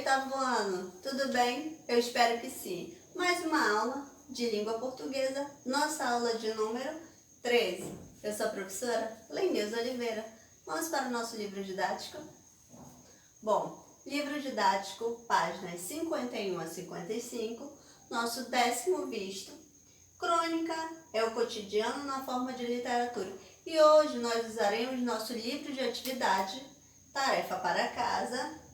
oitavo ano, tudo bem? Eu espero que sim. Mais uma aula de língua portuguesa, nossa aula de número 13. Eu sou a professora Lenilza Oliveira. Vamos para o nosso livro didático? Bom, livro didático, páginas 51 a 55, nosso 10º visto. Crônica é o cotidiano na forma de literatura. E hoje nós usaremos nosso livro de atividade, tarefa para casa,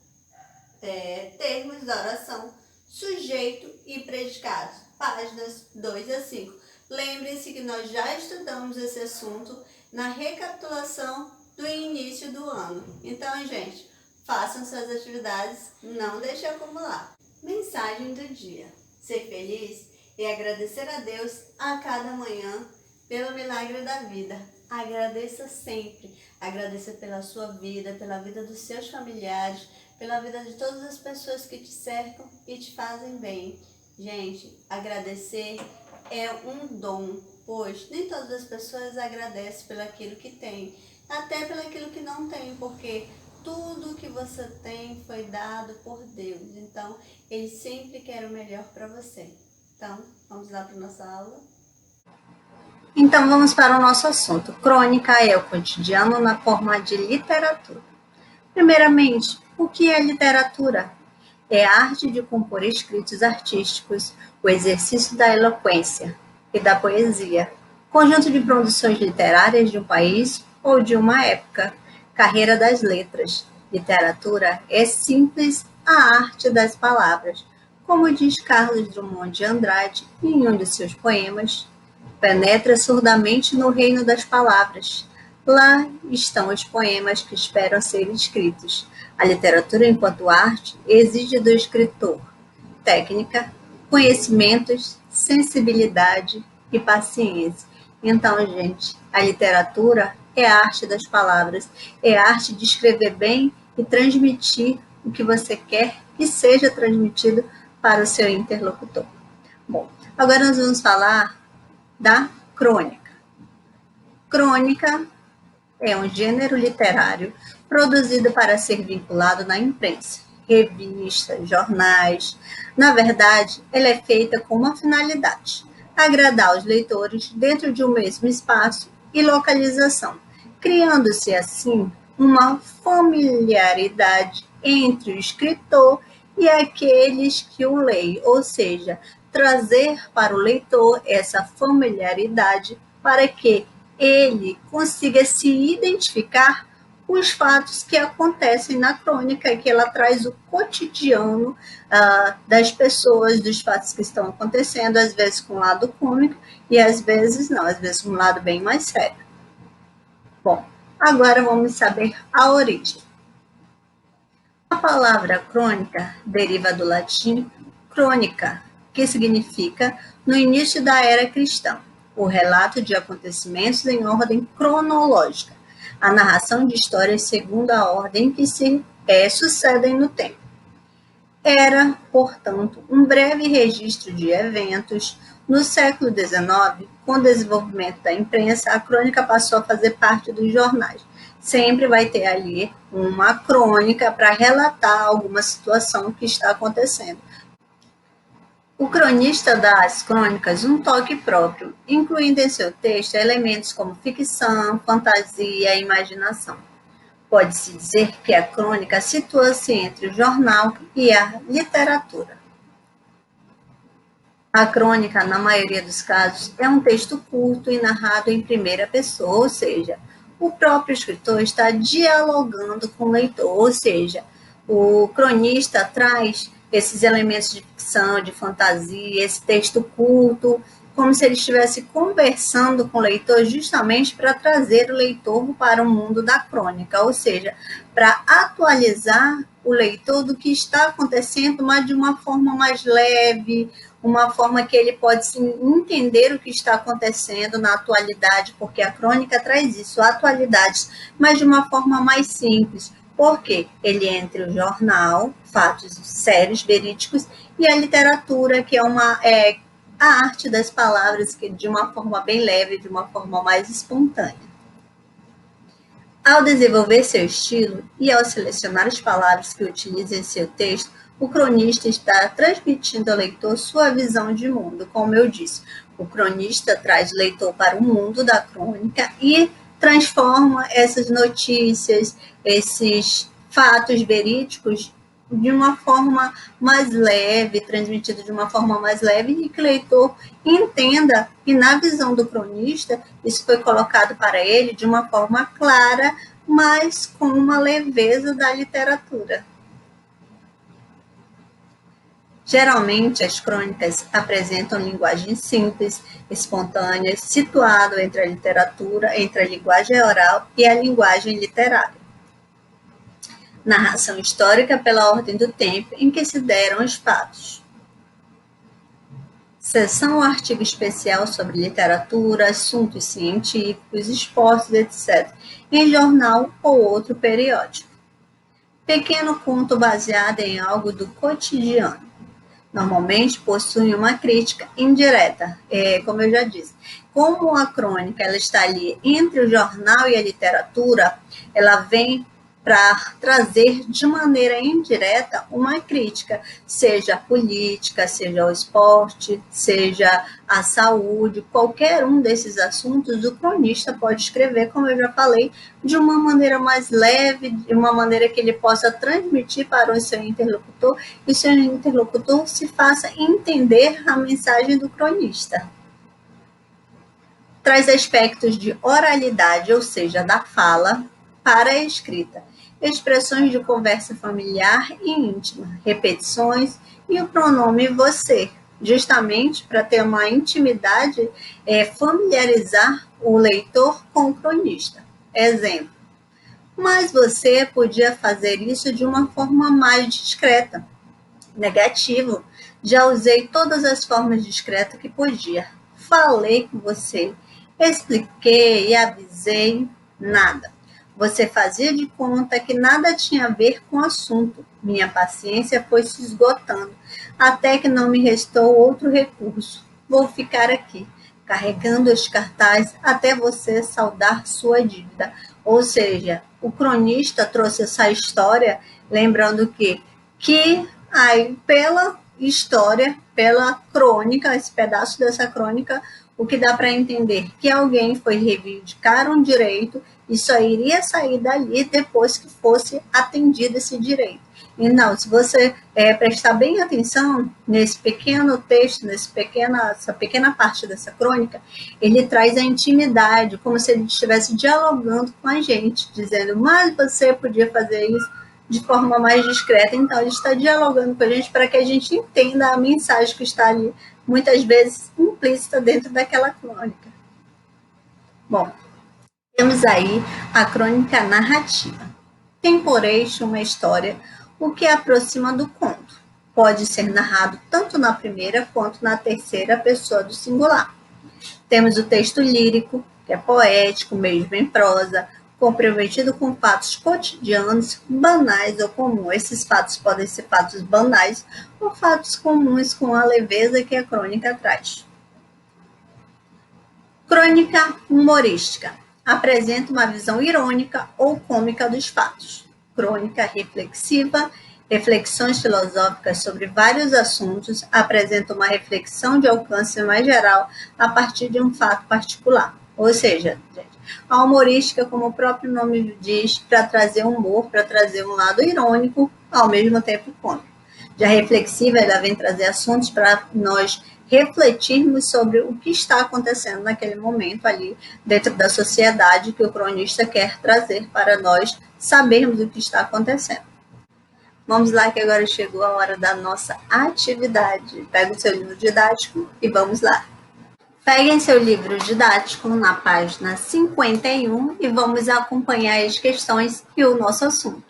termos da oração, sujeito e predicados, páginas 2 a 5. Lembre-se que nós já estudamos esse assunto na recapitulação do início do ano. Então, gente, façam suas atividades, não deixem acumular. Mensagem do dia: ser feliz e agradecer a Deus a cada manhã pelo milagre da vida. Agradeça sempre. Agradeça pela sua vida, pela vida dos seus familiares, pela vida de todas as pessoas que te cercam e te fazem bem. Gente, agradecer é um dom, pois nem todas as pessoas agradecem pelaquilo que tem, até pelaquilo que não tem, porque tudo que você tem foi dado por Deus. Então, Ele sempre quer o melhor para você. Então, vamos lá para a nossa aula? Então, vamos para o nosso assunto. Crônica é o cotidiano na forma de literatura. Primeiramente, o que é literatura? É a arte de compor escritos artísticos, o exercício da eloquência e da poesia, conjunto de produções literárias de um país ou de uma época. Carreira das letras. Literatura é simples a arte das palavras, como diz Carlos Drummond de Andrade em um de seus poemas. Penetra surdamente no reino das palavras. Lá estão os poemas que esperam ser escritos. A literatura, enquanto arte, exige do escritor técnica, conhecimentos, sensibilidade e paciência. Então, gente, a literatura é a arte das palavras, é a arte de escrever bem e transmitir o que você quer que seja transmitido para o seu interlocutor. Bom, agora nós vamos falar da crônica. Crônica é um gênero literário produzido para ser vinculado na imprensa, revistas, jornais. Na verdade, ela é feita com uma finalidade: agradar os leitores dentro de um mesmo espaço e localização, criando-se assim uma familiaridade entre o escritor e aqueles que o leem, ou seja, trazer para o leitor essa familiaridade para que ele consiga se identificar com os fatos que acontecem na crônica, que ela traz o cotidiano das pessoas, dos fatos que estão acontecendo, às vezes com um lado cômico e às vezes não, às vezes com um lado bem mais sério. Bom, agora vamos saber a origem. A palavra crônica deriva do latim crônica, que significa no início da era cristã, o relato de acontecimentos em ordem cronológica, a narração de histórias segundo a ordem que se sucedem no tempo. Era, portanto, um breve registro de eventos. No século XIX, com o desenvolvimento da imprensa, a crônica passou a fazer parte dos jornais. Sempre vai ter ali uma crônica para relatar alguma situação que está acontecendo. O cronista dá às crônicas um toque próprio, incluindo em seu texto elementos como ficção, fantasia e imaginação. Pode-se dizer que a crônica situa-se entre o jornal e a literatura. A crônica, na maioria dos casos, é um texto curto e narrado em primeira pessoa, ou seja, o próprio escritor está dialogando com o leitor, ou seja, o cronista traz esses elementos de ficção, de fantasia, esse texto curto, como se ele estivesse conversando com o leitor justamente para trazer o leitor para o mundo da crônica, ou seja, para atualizar o leitor do que está acontecendo, mas de uma forma mais leve, uma forma que ele pode entender o que está acontecendo na atualidade, porque a crônica traz isso, atualidades, mas de uma forma mais simples, porque ele é entre o jornal, fatos sérios, verídicos, e a literatura, que é a arte das palavras, que de uma forma bem leve, de uma forma mais espontânea. Ao desenvolver seu estilo e ao selecionar as palavras que utiliza em seu texto, O cronista está transmitindo ao leitor sua visão de mundo. Como eu disse, o cronista traz o leitor para o mundo da crônica e transforma essas notícias, esses fatos verídicos de uma forma mais leve, transmitido de uma forma mais leve, e que o leitor entenda que, na visão do cronista, isso foi colocado para ele de uma forma clara, mas com uma leveza da literatura. Geralmente, as crônicas apresentam linguagem simples, espontânea, situado entre a literatura, entre a linguagem oral e a linguagem literária. Narração histórica pela ordem do tempo em que se deram os fatos. Seção ou artigo especial sobre literatura, assuntos científicos, esportes, etc., em jornal ou outro periódico. Pequeno conto baseado em algo do cotidiano. Normalmente possui uma crítica indireta, como eu já disse. Como a crônica ela está ali entre o jornal e a literatura, ela vem para trazer de maneira indireta uma crítica, seja a política, seja ao esporte, seja a saúde, qualquer um desses assuntos, o cronista pode escrever, como eu já falei, de uma maneira mais leve, de uma maneira que ele possa transmitir para o seu interlocutor, e o seu interlocutor se faça entender a mensagem do cronista. Traz aspectos de oralidade, ou seja, da fala, para a escrita. Expressões de conversa familiar e íntima, repetições e o pronome você, justamente para ter uma intimidade, familiarizar o leitor com o cronista. Exemplo, mas você podia fazer isso de uma forma mais discreta. Negativo, já usei todas as formas discretas que podia. Falei com você, expliquei, avisei, nada. Você fazia de conta que nada tinha a ver com o assunto. Minha paciência foi se esgotando, até que não me restou outro recurso. Vou ficar aqui, carregando os cartazes até você saldar sua dívida. Ou seja, o cronista trouxe essa história, lembrando que aí, pela história, pela crônica, esse pedaço dessa crônica, o que dá para entender que alguém foi reivindicar um direito e só iria sair dali depois que fosse atendido esse direito. E não, se você prestar bem atenção nesse pequeno texto, essa pequena parte dessa crônica, ele traz a intimidade, como se ele estivesse dialogando com a gente, dizendo, mas você podia fazer isso de forma mais discreta. Então, ele está dialogando com a gente para que a gente entenda a mensagem que está ali, muitas vezes implícita dentro daquela crônica. Bom, temos aí a crônica narrativa. Tem por eixo uma história, o que aproxima do conto. Pode ser narrado tanto na primeira quanto na terceira pessoa do singular. Temos o texto lírico, que é poético, mesmo em prosa, comprometido com fatos cotidianos, banais ou comuns. Esses fatos podem ser fatos banais ou fatos comuns com a leveza que a crônica traz. Crônica humorística. Apresenta uma visão irônica ou cômica dos fatos. Crônica reflexiva. Reflexões filosóficas sobre vários assuntos. Apresenta uma reflexão de alcance mais geral a partir de um fato particular. Ou seja, a humorística, como o próprio nome diz, para trazer humor, para trazer um lado irônico, ao mesmo tempo cômico. Já reflexiva, ela vem trazer assuntos para nós refletirmos sobre o que está acontecendo naquele momento ali dentro da sociedade que o cronista quer trazer para nós sabermos o que está acontecendo. Vamos lá que agora chegou a hora da nossa atividade. Pega o seu livro didático e vamos lá. Peguem seu livro didático na página 51 e vamos acompanhar as questões e o nosso assunto.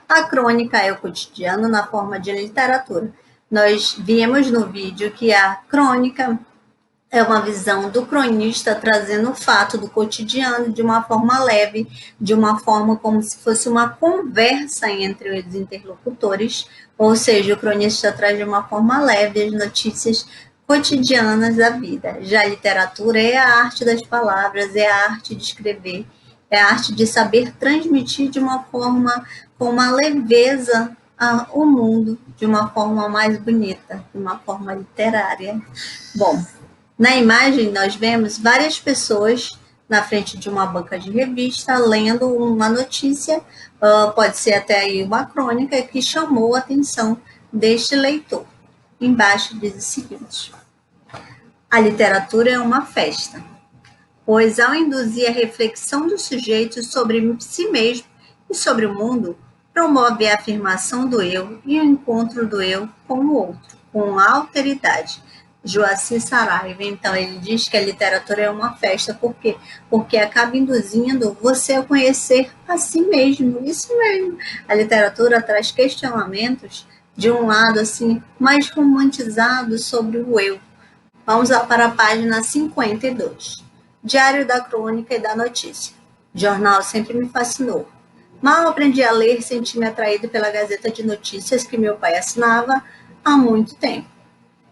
A crônica é o cotidiano na forma de literatura. Nós vimos no vídeo que a crônica é uma visão do cronista trazendo o fato do cotidiano de uma forma leve, de uma forma como se fosse uma conversa entre os interlocutores, ou seja, o cronista traz de uma forma leve as notícias cotidianas da vida. Já a literatura é a arte das palavras, é a arte de escrever, é a arte de saber transmitir de uma forma com uma leveza o mundo de uma forma mais bonita, de uma forma literária. Bom, na imagem nós vemos várias pessoas na frente de uma banca de revista lendo uma notícia, pode ser até aí uma crônica que chamou a atenção deste leitor. Embaixo diz o seguinte: a literatura é uma festa, pois ao induzir a reflexão do sujeito sobre si mesmo e sobre o mundo, promove a afirmação do eu e o encontro do eu com o outro, com alteridade. Joaci Saraiva, então, ele diz que a literatura é uma festa, por quê? Porque acaba induzindo você a conhecer a si mesmo, isso mesmo. A literatura traz questionamentos de um lado, assim, mais romantizado sobre o eu. Vamos lá para a página 52. Diário da Crônica e da Notícia. Jornal sempre me fascinou. Mal aprendi a ler, senti-me atraído pela Gazeta de Notícias que meu pai assinava há muito tempo.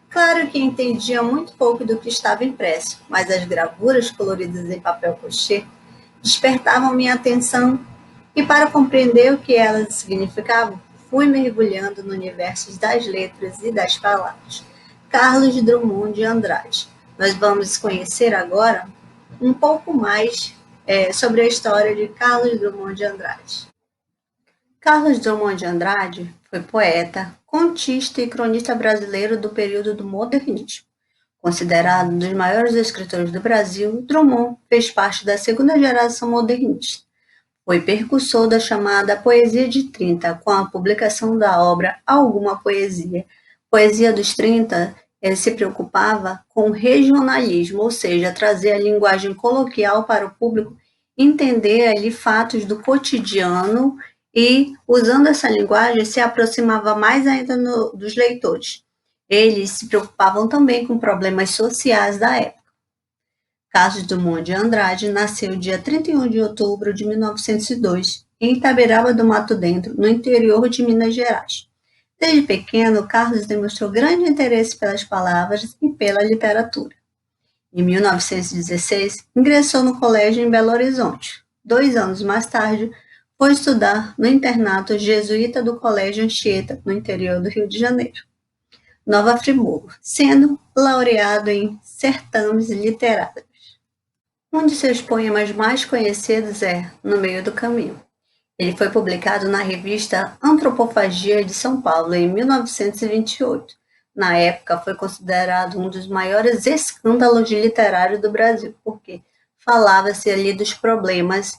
Claro que entendia muito pouco do que estava impresso, mas as gravuras coloridas em papel crochê despertavam minha atenção e, para compreender o que elas significavam, fui mergulhando no universo das letras e das palavras. Carlos Drummond de Andrade. Nós vamos conhecer agora um pouco mais sobre a história de Carlos Drummond de Andrade. Carlos Drummond de Andrade foi poeta, contista e cronista brasileiro do período do modernismo. Considerado um dos maiores escritores do Brasil, Drummond fez parte da segunda geração modernista. Foi precursor da chamada Poesia de 30, com a publicação da obra Alguma Poesia. Poesia dos 30, ele se preocupava com o regionalismo, ou seja, trazer a linguagem coloquial para o público entender ali fatos do cotidiano e, usando essa linguagem, se aproximava mais ainda dos leitores. Eles se preocupavam também com problemas sociais da época. Carlos Drummond de Andrade nasceu dia 31 de outubro de 1902, em Itabiraba do Mato Dentro, no interior de Minas Gerais. Desde pequeno, Carlos demonstrou grande interesse pelas palavras e pela literatura. Em 1916, ingressou no colégio em Belo Horizonte. 2 anos mais tarde, foi estudar no internato jesuíta do Colégio Anchieta, no interior do Rio de Janeiro, Nova Friburgo, sendo laureado em certames literários. Um de seus poemas mais conhecidos é No Meio do Caminho. Ele foi publicado na revista Antropofagia de São Paulo em 1928. Na época, foi considerado um dos maiores escândalos literários do Brasil, porque falava-se ali dos problemas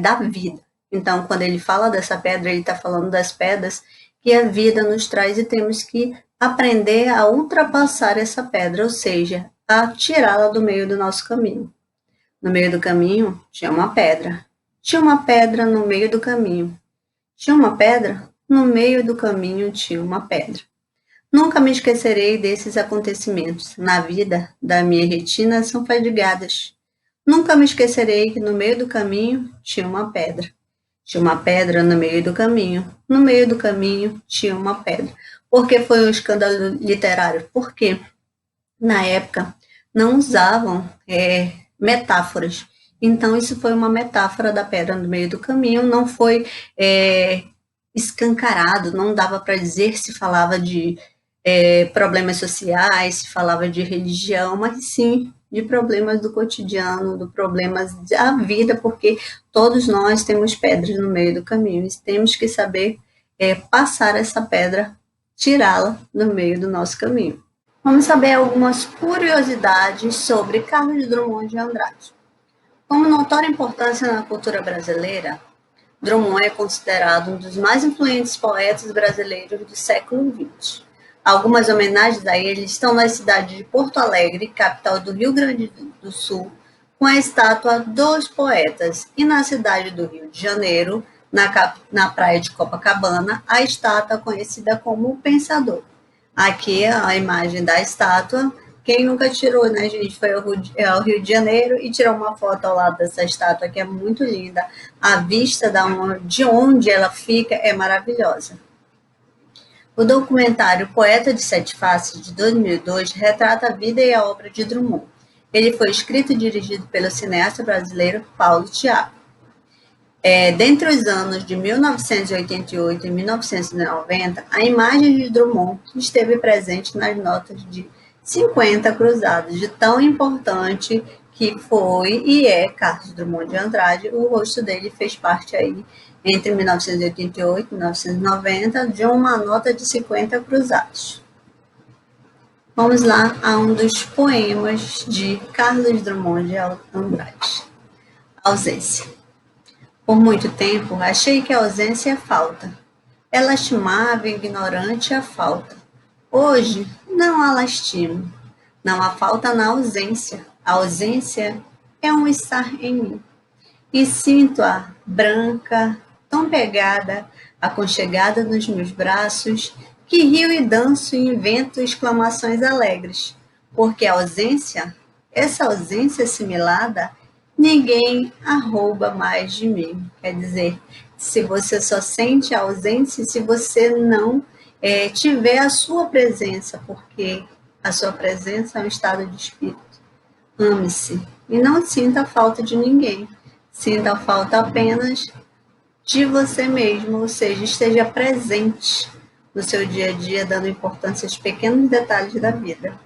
da vida. Então, quando ele fala dessa pedra, ele está falando das pedras que a vida nos traz e temos que aprender a ultrapassar essa pedra, ou seja, a tirá-la do meio do nosso caminho. No meio do caminho tinha uma pedra. Tinha uma pedra no meio do caminho. Tinha uma pedra? No meio do caminho tinha uma pedra. Nunca me esquecerei desses acontecimentos. Na vida da minha retina são fadigadas. Nunca me esquecerei que no meio do caminho tinha uma pedra. Tinha uma pedra no meio do caminho. No meio do caminho tinha uma pedra. Por que foi um escândalo literário? Porque na época não usavam metáforas. Então, isso foi uma metáfora da pedra no meio do caminho, não foi escancarado, não dava para dizer se falava de problemas sociais, se falava de religião, mas sim de problemas do cotidiano, de problemas da vida, porque todos nós temos pedras no meio do caminho e temos que saber passar essa pedra, tirá-la do meio do nosso caminho. Vamos saber algumas curiosidades sobre Carlos Drummond de Andrade. Como notória importância na cultura brasileira, Drummond é considerado um dos mais influentes poetas brasileiros do século XX. Algumas homenagens a ele estão na cidade de Porto Alegre, capital do Rio Grande do Sul, com a estátua dos poetas, e na cidade do Rio de Janeiro, na praia de Copacabana, a estátua conhecida como o Pensador. Aqui a imagem da estátua. Quem nunca tirou, né, gente? Foi ao Rio de Janeiro e tirou uma foto ao lado dessa estátua, que é muito linda. A vista de onde ela fica é maravilhosa. O documentário Poeta de Sete Faces, de 2002, retrata a vida e a obra de Drummond. Ele foi escrito e dirigido pelo cineasta brasileiro Paulo Thiago. Dentre os anos de 1988 e 1990, a imagem de Drummond esteve presente nas notas de 50 cruzados, de tão importante que foi e é Carlos Drummond de Andrade. O rosto dele fez parte aí, entre 1988 e 1990, de uma nota de 50 cruzados. Vamos lá a um dos poemas de Carlos Drummond de Andrade. Ausência. Por muito tempo, achei que a ausência é falta. É lastimável e ignorante a falta. Hoje, não a lastimo. Não há falta na ausência. A ausência é um estar em mim. E sinto-a branca, tão pegada, aconchegada nos meus braços, que rio e danço e invento exclamações alegres. Porque a ausência, essa ausência assimilada, ninguém a rouba mais de mim. Quer dizer, se você só sente a ausência, se você não tiver a sua presença, porque a sua presença é um estado de espírito. Ame-se e não sinta a falta de ninguém. Sinta a falta apenas de você mesmo, ou seja, esteja presente no seu dia a dia, dando importância aos pequenos detalhes da vida.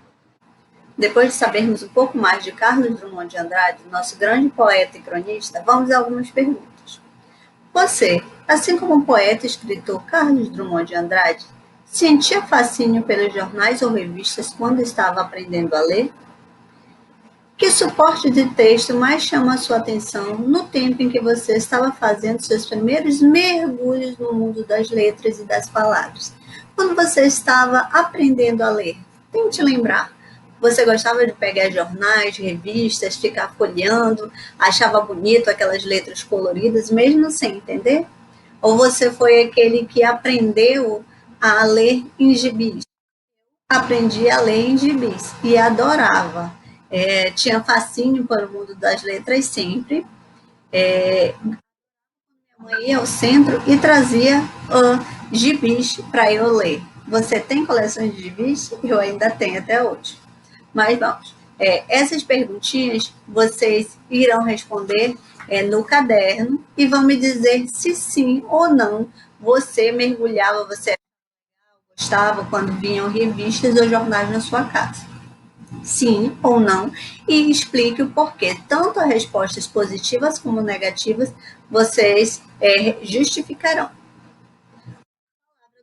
Depois de sabermos um pouco mais de Carlos Drummond de Andrade, nosso grande poeta e cronista, vamos a algumas perguntas. Você, assim como o poeta e escritor Carlos Drummond de Andrade, sentia fascínio pelos jornais ou revistas quando estava aprendendo a ler? Que suporte de texto mais chama a sua atenção no tempo em que você estava fazendo seus primeiros mergulhos no mundo das letras e das palavras? Quando você estava aprendendo a ler, tente lembrar. Você gostava de pegar jornais, revistas, ficar folheando, achava bonito aquelas letras coloridas, mesmo sem entender? Ou você foi aquele que aprendeu a ler em gibis? Aprendi a ler em gibis e adorava. Tinha fascínio para o mundo das letras sempre. Minha mãe ia ao centro e trazia gibis para eu ler. Você tem coleções de gibis? Eu ainda tenho até hoje. Mas vamos. Essas perguntinhas vocês irão responder no caderno e vão me dizer se sim ou não você mergulhava, você gostava quando vinham revistas ou jornais na sua casa. Sim ou não, e explique o porquê. Tanto as respostas positivas como negativas vocês justificarão.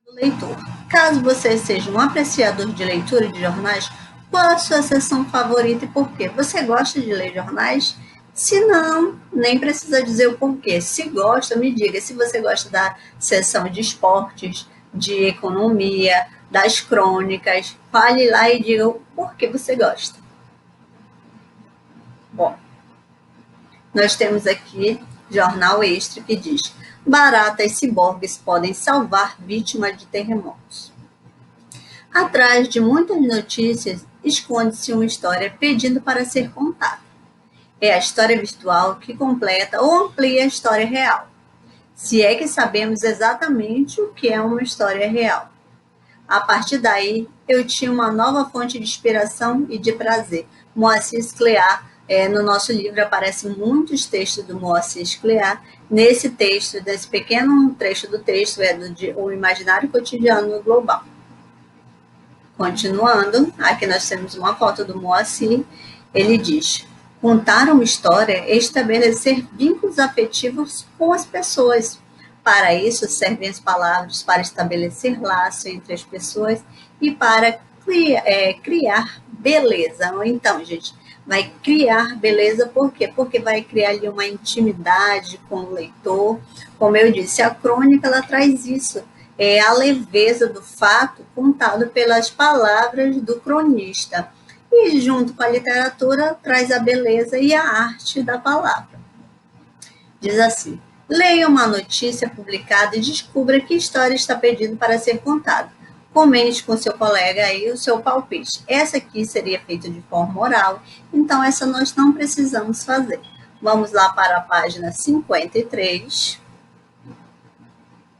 Do leitor. Caso você seja um apreciador de leitura de jornais, qual a sua seção favorita e por quê? Você gosta de ler jornais? Se não, nem precisa dizer o porquê. Se gosta, me diga. Se você gosta da seção de esportes, de economia, das crônicas, fale lá e diga o porquê você gosta. Bom, nós temos aqui Jornal Extra que diz: baratas ciborgues podem salvar vítima de terremotos. Atrás de muitas notícias esconde-se uma história pedindo para ser contada. É a história virtual que completa ou amplia a história real, se é que sabemos exatamente o que é uma história real. A partir daí, eu tinha uma nova fonte de inspiração e de prazer. Moacir Scliar, no nosso livro aparecem muitos textos do Moacir Scliar. Nesse texto, desse pequeno trecho do texto, o Imaginário Cotidiano Global. Continuando, aqui nós temos uma foto do Moacir. Ele diz: contar uma história é estabelecer vínculos afetivos com as pessoas. Para isso servem as palavras para estabelecer laço entre as pessoas e para criar beleza. Então, gente, vai criar beleza por quê? Porque vai criar ali uma intimidade com o leitor. Como eu disse, a crônica ela traz isso. É a leveza do fato contado pelas palavras do cronista. E junto com a literatura traz a beleza e a arte da palavra. Diz assim: leia uma notícia publicada e descubra que história está pedindo para ser contada. Comente com seu colega aí o seu palpite. Essa aqui seria feita de forma oral, então essa nós não precisamos fazer. Vamos lá para a página 53,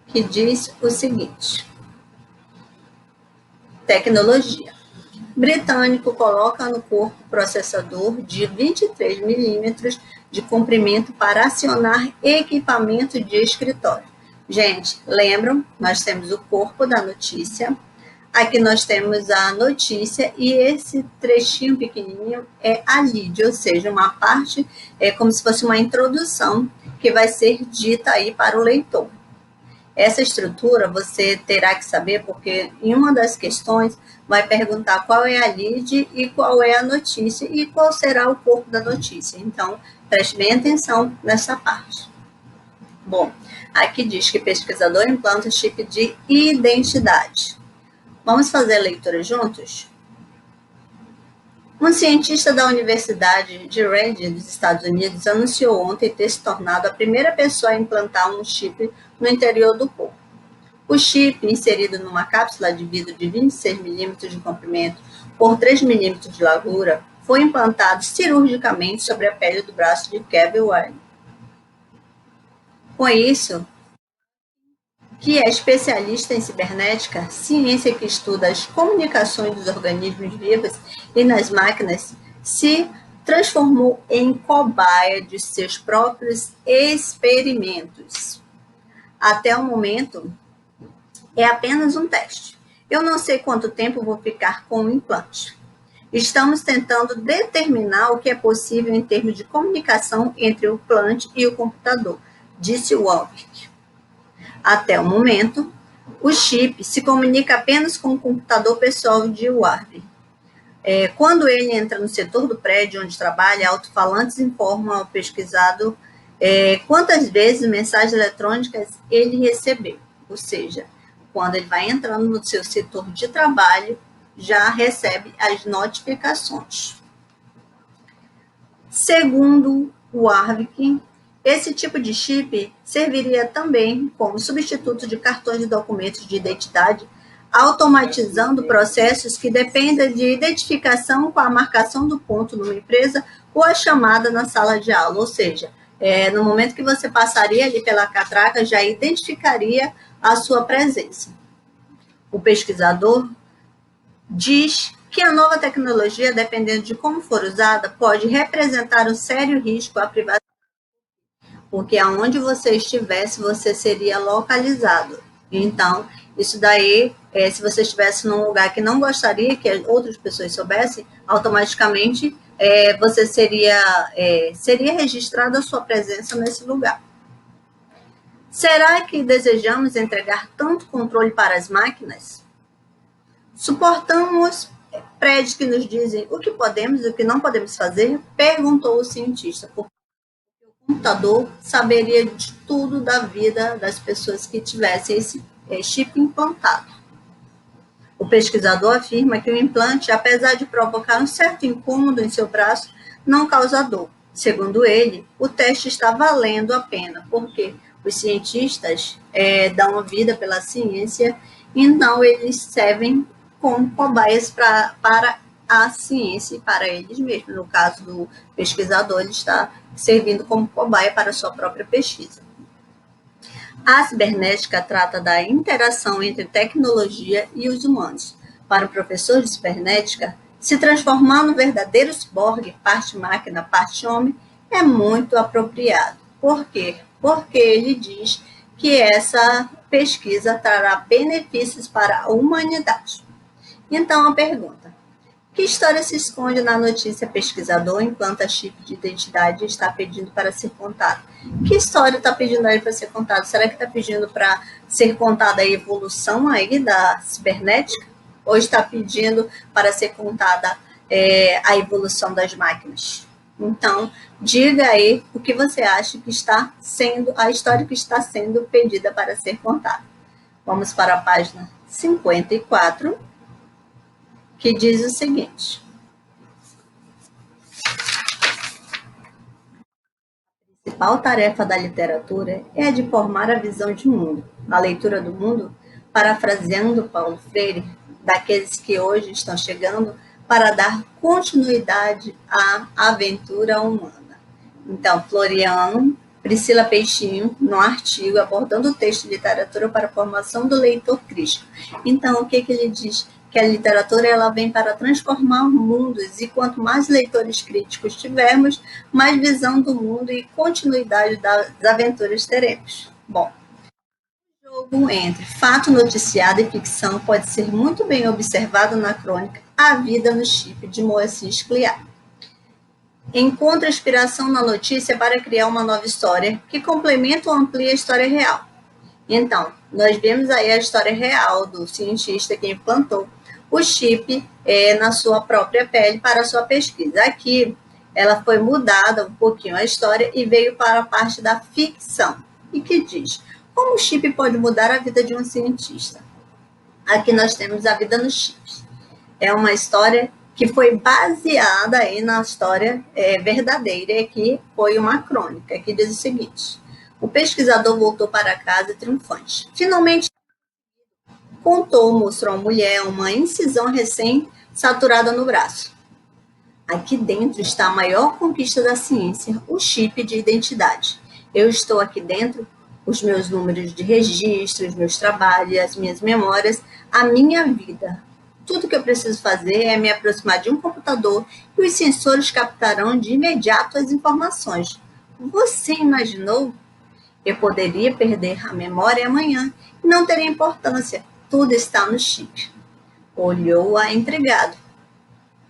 que diz o seguinte: tecnologia. Britânico coloca no corpo processador de 23 milímetros de comprimento para acionar equipamento de escritório. Gente, lembram? Nós temos o corpo da notícia. Aqui nós temos a notícia e esse trechinho pequenininho é a lead, ou seja, uma parte, é como se fosse uma introdução que vai ser dita aí para o leitor. Essa estrutura você terá que saber porque em uma das questões vai perguntar qual é a lead e qual é a notícia e qual será o corpo da notícia. Então, preste bem atenção nessa parte. Bom, aqui diz que pesquisador implanta chip de identidade. Vamos fazer a leitura juntos? Um cientista da Universidade de Rand, dos Estados Unidos, anunciou ontem ter se tornado a primeira pessoa a implantar um chip no interior do corpo. O chip, inserido numa cápsula de vidro de 26 milímetros de comprimento por 3 milímetros de largura, foi implantado cirurgicamente sobre a pele do braço de Kevin Warren. Com isso, que é especialista em cibernética, ciência que estuda as comunicações dos organismos vivos e nas máquinas, se transformou em cobaia de seus próprios experimentos. Até o momento, é apenas um teste. Eu não sei quanto tempo vou ficar com o implante. Estamos tentando determinar o que é possível em termos de comunicação entre o implante e o computador, disse Warwick. Até o momento, o chip se comunica apenas com o computador pessoal de Warwick. Quando ele entra no setor do prédio onde trabalha, alto-falantes informam ao pesquisado quantas vezes mensagens eletrônicas ele recebeu. Ou seja, quando ele vai entrando no seu setor de trabalho, já recebe as notificações. Segundo Warwick, esse tipo de chip serviria também como substituto de cartões de documentos de identidade, automatizando processos que dependem de identificação com a marcação do ponto numa empresa ou a chamada na sala de aula. Ou seja, no momento que você passaria ali pela catraca, já identificaria a sua presença. O pesquisador diz que a nova tecnologia, dependendo de como for usada, pode representar um sério risco à privacidade, porque aonde você estivesse, você seria localizado. Então, isso daí, se você estivesse num lugar que não gostaria que outras pessoas soubessem, automaticamente você seria registrada a sua presença nesse lugar. Será que desejamos entregar tanto controle para as máquinas? Suportamos prédios que nos dizem o que podemos e o que não podemos fazer? Perguntou o cientista, porque o computador saberia de tudo da vida das pessoas que tivessem esse chip implantado. O pesquisador afirma que o implante, apesar de provocar um certo incômodo em seu braço, não causa dor. Segundo ele, o teste está valendo a pena, porque os cientistas dão a vida pela ciência, então eles servem como cobaias para a ciência e para eles mesmos. No caso do pesquisador, ele está servindo como cobaia para a sua própria pesquisa. A cibernética trata da interação entre tecnologia e os humanos. Para o professor de cibernética, se transformar num verdadeiro ciborgue, parte máquina, parte homem, é muito apropriado. Por quê? Porque ele diz que essa pesquisa trará benefícios para a humanidade. Então, a pergunta: que história se esconde na notícia pesquisador implanta chip de identidade e está pedindo para ser contado? Que história está pedindo aí para ser contado? Será que está pedindo para ser contada a evolução aí da cibernética? Ou está pedindo para ser contada a evolução das máquinas? Então, diga aí o que você acha que está sendo, a história que está sendo pedida para ser contada. Vamos para a página 54, que diz o seguinte: a principal tarefa da literatura é a de formar a visão de mundo, a leitura do mundo, parafraseando Paulo Freire, daqueles que hoje estão chegando para dar continuidade à aventura humana. Então, Floriano, Priscila Peixinho, no artigo abordando o texto de literatura para a formação do leitor crítico. Então, o que ele diz? que a literatura ela vem para transformar mundos e quanto mais leitores críticos tivermos, mais visão do mundo e continuidade das aventuras teremos. Bom, o jogo entre fato noticiado e ficção pode ser muito bem observado na crônica A Vida no Chip, de Moacir Scliar. Encontra inspiração na notícia para criar uma nova história que complementa ou amplia a história real. Então, nós vemos aí a história real do cientista que implantou o chip na sua própria pele para a sua pesquisa. Aqui, ela foi mudada um pouquinho a história e veio para a parte da ficção, e que diz, como o chip pode mudar a vida de um cientista? Aqui nós temos a vida nos chips. É uma história que foi baseada aí na história verdadeira, que foi uma crônica, que diz o seguinte: o pesquisador voltou para casa triunfante. Finalmente, mostrou à mulher uma incisão recém-saturada no braço. Aqui dentro está a maior conquista da ciência, o chip de identidade. Eu estou aqui dentro, os meus números de registro, os meus trabalhos, as minhas memórias, a minha vida. Tudo que eu preciso fazer é me aproximar de um computador e os sensores captarão de imediato as informações. Você imaginou? Eu poderia perder a memória amanhã e não teria importância. Tudo está no chip. Olhou-a intrigado.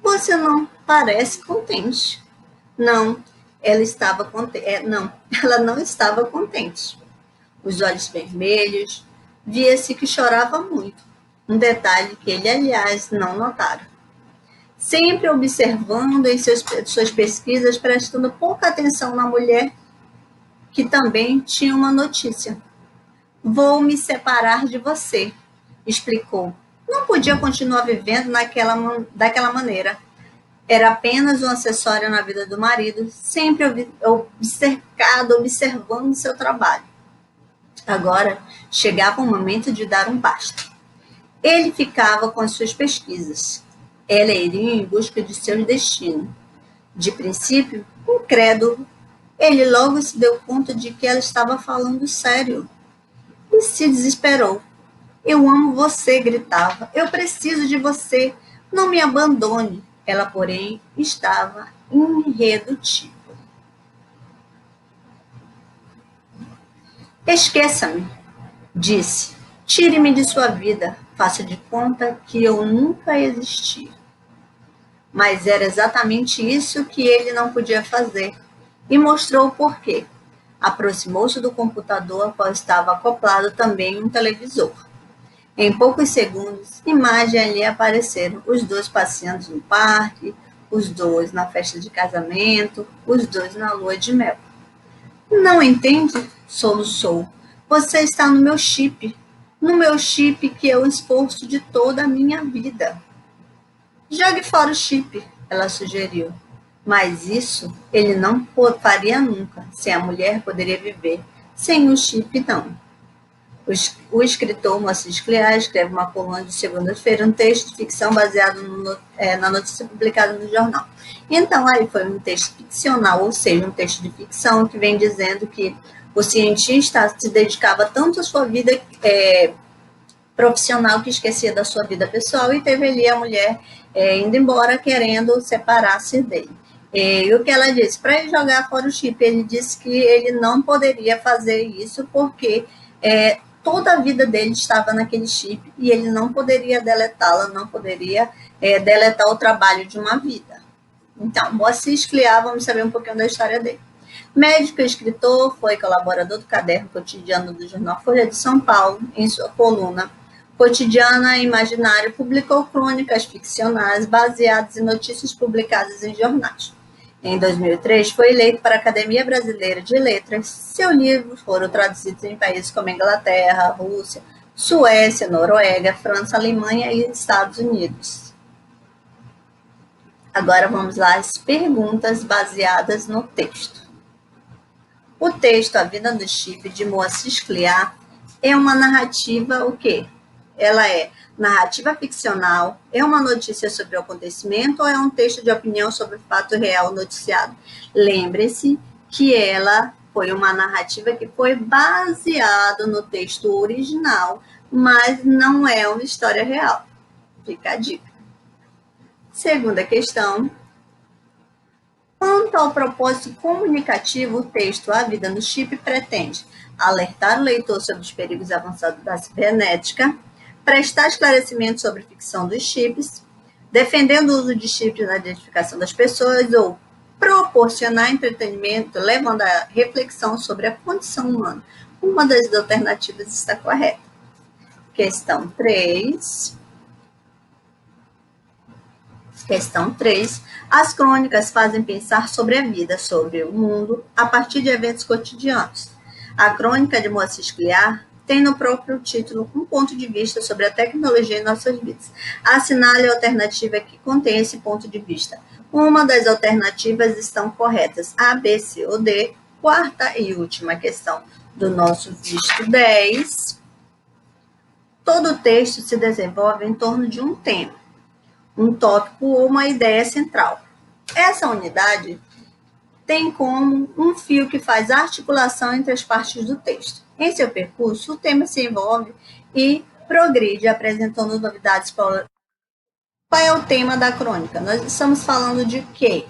Você não parece contente. Não, ela estava contente. Não, ela não estava contente. Os olhos vermelhos, via-se que chorava muito. Um detalhe que ele, aliás, não notara. Sempre observando em suas pesquisas, prestando pouca atenção na mulher, que também tinha uma notícia. Vou me separar de você, explicou. Não podia continuar vivendo daquela maneira. Era apenas um acessório na vida do marido, sempre obcecado, observando seu trabalho. Agora chegava o momento de dar um basta. Ele ficava com as suas pesquisas. Ela iria em busca de seu destino. De princípio, incrédulo, ele logo se deu conta de que ela estava falando sério e se desesperou. Eu amo você, gritava. Eu preciso de você. Não me abandone. Ela, porém, estava irredutível. Esqueça-me, disse. Tire-me de sua vida. Faça de conta que eu nunca existi. Mas era exatamente isso que ele não podia fazer. E mostrou o porquê. Aproximou-se do computador, ao qual estava acoplado também um televisor. Em poucos segundos, imagens ali apareceram, os dois passeando no parque, os dois na festa de casamento, os dois na lua de mel. Não entende? Soluçou. Você está no meu chip que é o esforço de toda a minha vida. Jogue fora o chip, ela sugeriu. Mas isso ele não faria nunca, se a mulher poderia viver sem o chip, não. O escritor Moacir Scliar escreve uma coluna de segunda-feira, um texto de ficção baseado na notícia publicada no jornal. Então, aí foi um texto ficcional, ou seja, um texto de ficção que vem dizendo que o cientista se dedicava tanto à sua vida profissional que esquecia da sua vida pessoal e teve ali a mulher indo embora querendo separar-se dele. E o que ela disse? Para ele jogar fora o chip, ele disse que ele não poderia fazer isso porque toda a vida dele estava naquele chip e ele não poderia deletá-la, não poderia deletar o trabalho de uma vida. Então, Moacir Scliar, vamos saber um pouquinho da história dele. Médico e escritor, foi colaborador do Caderno Cotidiano do jornal Folha de São Paulo. Em sua coluna Cotidiana e Imaginário, publicou crônicas ficcionais baseadas em notícias publicadas em jornais. Em 2003, foi eleito para a Academia Brasileira de Letras. Seus livros foram traduzidos em países como Inglaterra, Rússia, Suécia, Noruega, França, Alemanha e Estados Unidos. Agora vamos lá às perguntas baseadas no texto. O texto A Vida do Chip, de Moacir Scliar, é uma narrativa o quê? Ela é narrativa ficcional, é uma notícia sobre o acontecimento ou é um texto de opinião sobre o fato real noticiado? Lembre-se que ela foi uma narrativa que foi baseada no texto original, mas não é uma história real. Fica a dica. Segunda questão. Quanto ao propósito comunicativo, o texto A Vida no Chip pretende alertar o leitor sobre os perigos avançados da cibernética, prestar esclarecimento sobre a ficção dos chips, defendendo o uso de chips na identificação das pessoas ou proporcionar entretenimento, levando à reflexão sobre a condição humana. Uma das alternativas está correta. Questão 3. Questão 3. As crônicas fazem pensar sobre a vida, sobre o mundo, a partir de eventos cotidianos. A crônica de Moacir Scliar tem no próprio título um ponto de vista sobre a tecnologia em nossas vidas. Assinale a alternativa que contém esse ponto de vista. Uma das alternativas estão corretas, A, B, C ou D. Quarta e última questão do nosso visto 10. Todo texto se desenvolve em torno de um tema, um tópico ou uma ideia central. Essa unidade tem como um fio que faz articulação entre as partes do texto. Em seu percurso, o tema se envolve e progride, apresentando novidades. Qual é o tema da crônica? Nós estamos falando de quê?